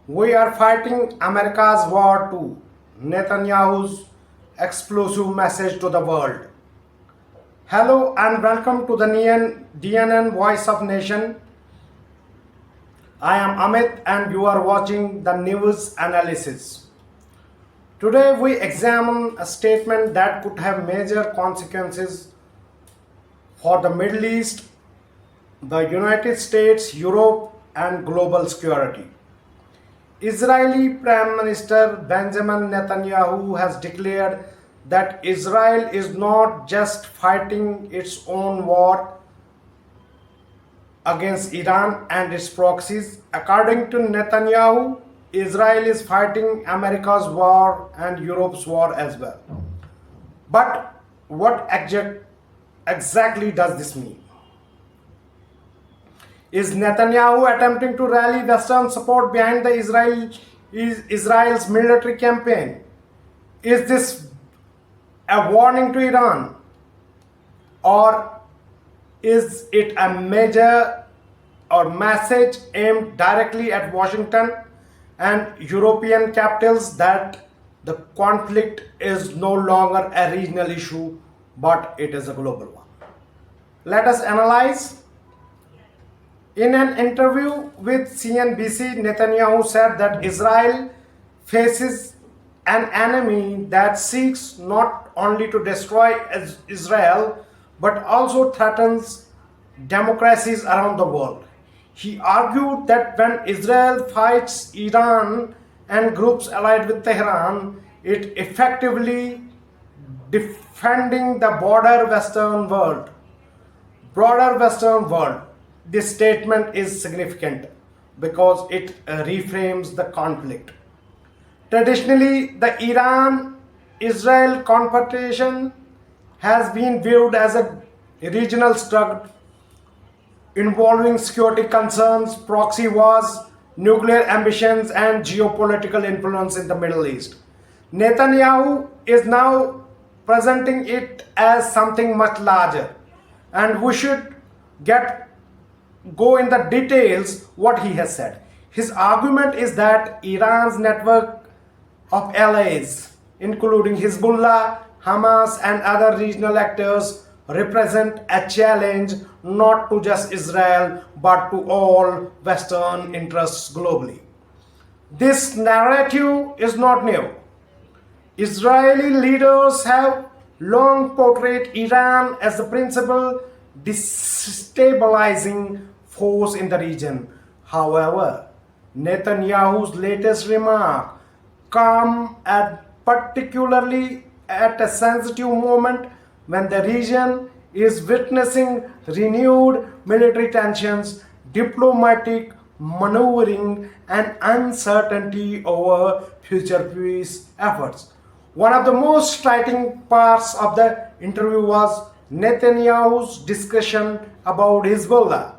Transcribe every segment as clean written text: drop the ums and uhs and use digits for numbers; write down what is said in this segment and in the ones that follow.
We are fighting America's war too. Netanyahu's explosive message to the world. Hello and welcome to the DNN Voice of Nation. I am Amit and you are watching the news analysis. Today we examine a statement that could have major consequences for the Middle East, the United States, Europe and global security. Israeli Prime Minister Benjamin Netanyahu has declared that Israel is not just fighting its own war against Iran and its proxies. According to Netanyahu, Israel is fighting America's war and Europe's war as well. But what exactly does this mean? Is Netanyahu attempting to rally Western support behind the Israel's military campaign? Is this a warning to Iran? Or is it a major or message aimed directly at Washington and European capitals that the conflict is no longer a regional issue but it is a global one? Let us analyze. In an interview with CNBC, Netanyahu said that Israel faces an enemy that seeks not only to destroy Israel but also threatens democracies around the world. He argued that when Israel fights Iran and groups allied with Tehran, it effectively defending the broader Western world. This statement is significant because it reframes the conflict. Traditionally, the Iran-Israel confrontation has been viewed as a regional struggle involving security concerns, proxy wars, nuclear ambitions, and geopolitical influence in the Middle East. Netanyahu is now presenting it as something much larger, and we should go in the details what he has said. His argument is that Iran's network of allies, including Hezbollah, Hamas and other regional actors, represent a challenge not to just Israel but to all Western interests globally. This narrative is not new. Israeli leaders have long portrayed Iran as the principal destabilizing force in the region. However, Netanyahu's latest remark come particularly at a sensitive moment when the region is witnessing renewed military tensions, diplomatic maneuvering, and uncertainty over future peace efforts. One of the most striking parts of the interview was Netanyahu's discussion about Hezbollah.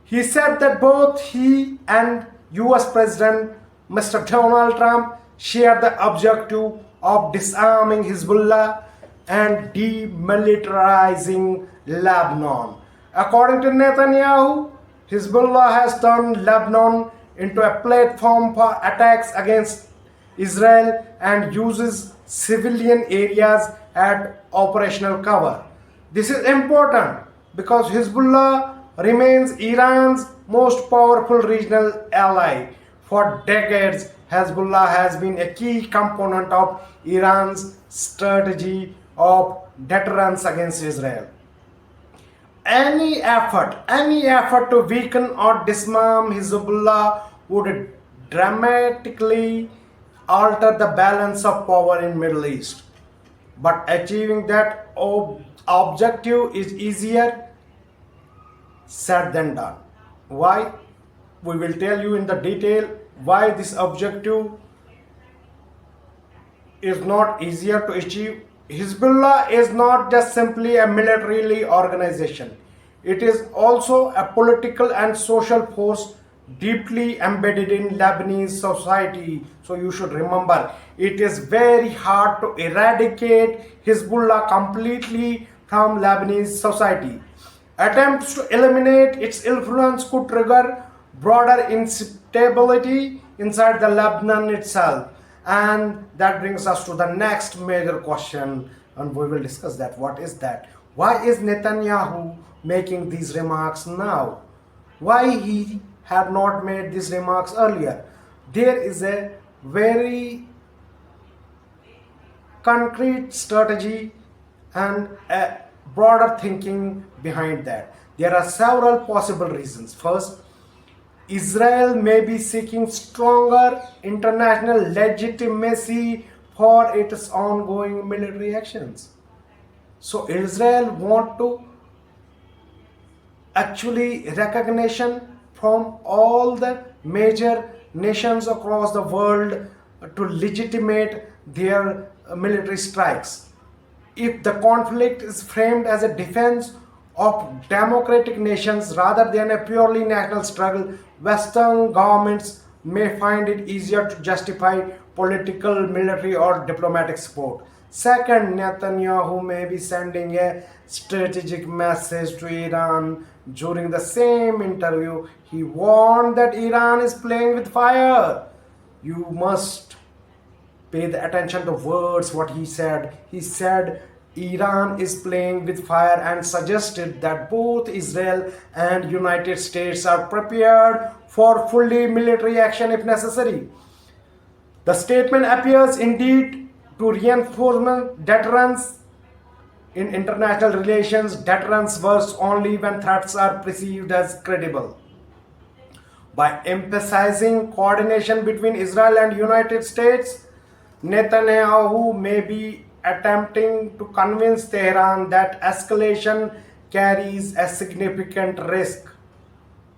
He said that both he and US President Mr. Donald Trump share the objective of disarming Hezbollah and demilitarizing Lebanon. According to Netanyahu, Hezbollah has turned Lebanon into a platform for attacks against Israel and uses civilian areas at operational cover. This is important because Hezbollah remains Iran's most powerful regional ally. For decades, Hezbollah has been a key component of Iran's strategy of deterrence against Israel. Any effort to weaken or disarm Hezbollah would dramatically alter the balance of power in Middle East. But achieving that objective is easier said than done. Why? We will tell you in the detail why this objective is not easier to achieve. Hezbollah is not just simply a military organization. It is also a political and social force deeply embedded in Lebanese society. So you should remember, it is very hard to eradicate Hezbollah completely from Lebanese society. Attempts to eliminate its influence could trigger broader instability inside the Lebanon itself. And that brings us to the next major question, and we will discuss that. What is that? Why is Netanyahu making these remarks now? Why he had not made these remarks earlier? There is a very concrete strategy and a broader thinking behind that. There are several possible reasons. First, Israel may be seeking stronger international legitimacy for its ongoing military actions. So Israel want to actually recognition from all the major nations across the world to legitimate their military strikes. If the conflict is framed as a defense of democratic nations rather than a purely national struggle, Western governments may find it easier to justify political, military, or diplomatic support. Second, Netanyahu may be sending a strategic message to Iran. During the same interview, he warned that Iran is playing with fire. You must pay the attention to words what he said. He said Iran is playing with fire and suggested that both Israel and United States are prepared for fully military action if necessary. The statement appears indeed to reinforce deterrence. In international relations, deterrence works only when threats are perceived as credible. By emphasizing coordination between Israel and United States, Netanyahu may be attempting to convince Tehran that escalation carries a significant risk.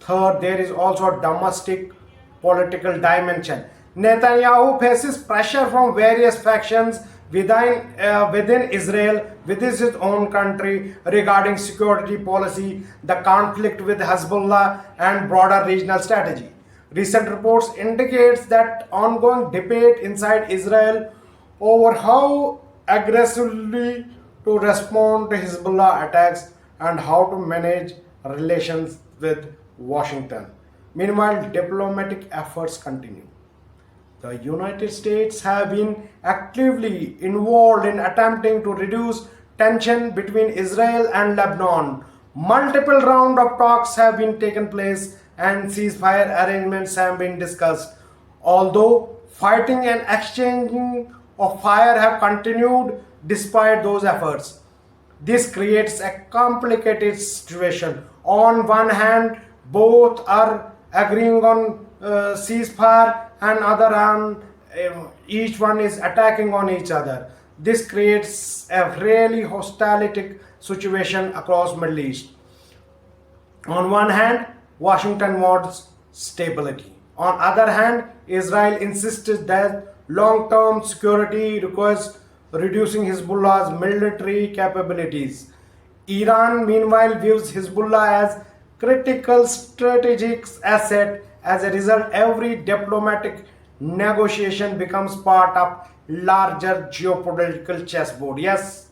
Third, there is also a domestic political dimension. Netanyahu faces pressure from various factions within Israel, within his own country, regarding security policy, the conflict with Hezbollah, and broader regional strategy. Recent reports indicates that ongoing debate inside Israel over how aggressively to respond to Hezbollah attacks and how to manage relations with Washington. Meanwhile, diplomatic efforts continue. The United States have been actively involved in attempting to reduce tension between Israel and Lebanon. Multiple rounds of talks have been taken place and ceasefire arrangements have been discussed. Although fighting and exchanging of fire have continued despite those efforts, this creates a complicated situation. On one hand, both are agreeing on ceasefire, and other hand, each one is attacking on each other. This creates a really hostile situation across Middle East. On one hand, Washington wants stability. On other hand, Israel insisted that long-term security requires reducing Hezbollah's military capabilities. Iran, meanwhile, views Hezbollah as critical strategic asset. As a result, every diplomatic negotiation becomes part of larger geopolitical chessboard. Yes,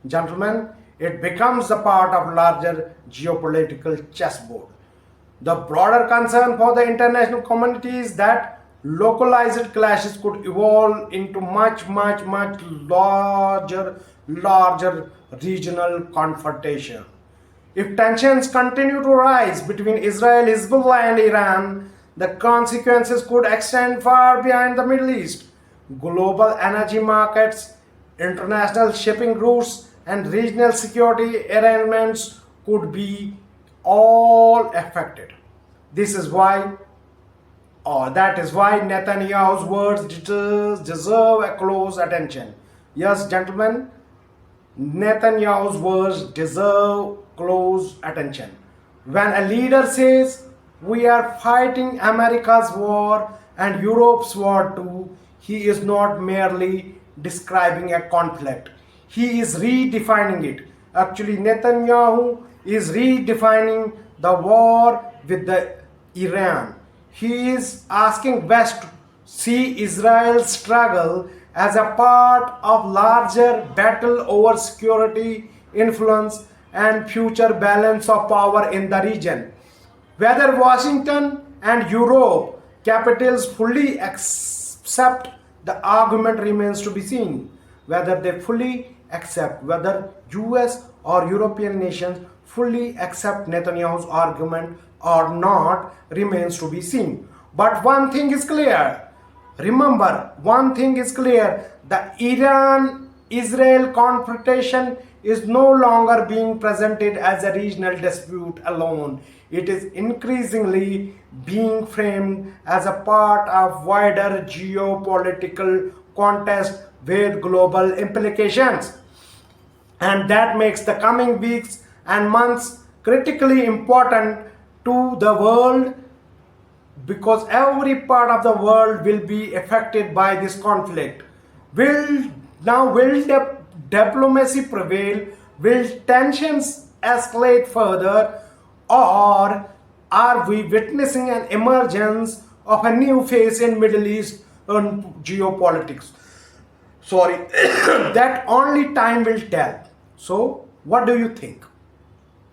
gentlemen, it becomes a part of larger geopolitical chessboard. The broader concern for the international community is that localized clashes could evolve into much larger regional confrontation. If tensions continue to rise between Israel, Hezbollah, and Iran, the consequences could extend far beyond the Middle East. Global energy markets, international shipping routes, and regional security arrangements could be all affected. That is why Netanyahu's words deserve a close attention. Yes, gentlemen, Netanyahu's words deserve close attention. When a leader says, "We are fighting America's war and Europe's war too," he is not merely describing a conflict. He is redefining it. Actually, Netanyahu is redefining the war with the Iran. He is asking West to see Israel's struggle as a part of larger battle over security, influence, and future balance of power in the region. Whether Washington and Europe capitals fully accept, the argument remains to be seen. Whether they fully accept, whether US or European nations fully accept Netanyahu's argument or not remains to be seen. But one thing is clear. Remember, one thing is clear. The Iran-Israel confrontation is no longer being presented as a regional dispute alone. It is increasingly being framed as a part of wider geopolitical contest with global implications. And that makes the coming weeks and months critically important to the world, because every part of the world will be affected by this conflict. Will diplomacy prevail? Will tensions escalate further? Or are we witnessing an emergence of a new phase in Middle East geopolitics? Sorry, that only time will tell. So, what do you think?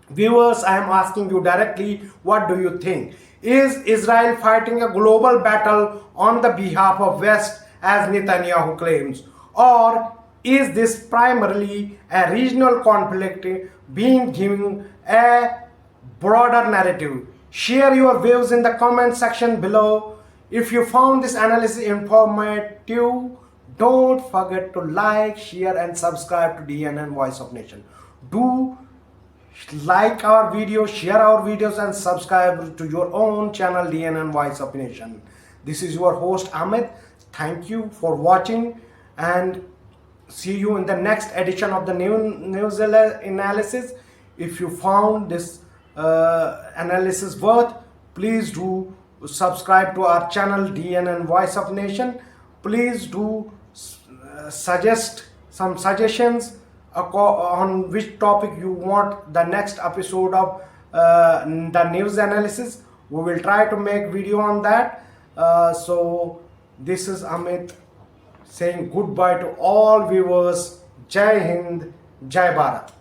Viewers, I am asking you directly, what do you think? Is Israel fighting a global battle on the behalf of West, as Netanyahu claims? Or is this primarily a regional conflict being given a broader narrative? Share your views in the comment section below. If you found this analysis informative, don't forget to like, share and subscribe to DNN Voice of Nation. Do like our videos, share our videos and subscribe to your own channel DNN Voice of Nation. This is your host Amit. Thank you for watching and see you in the next edition of the news analysis. If you found this analysis worth, please do subscribe to our channel DNN Voice of Nation. Please do suggest some suggestions on which topic you want the next episode of the news analysis. We will try to make video on that. So this is Amit saying goodbye to all viewers. Jai Hind, Jai Bharat.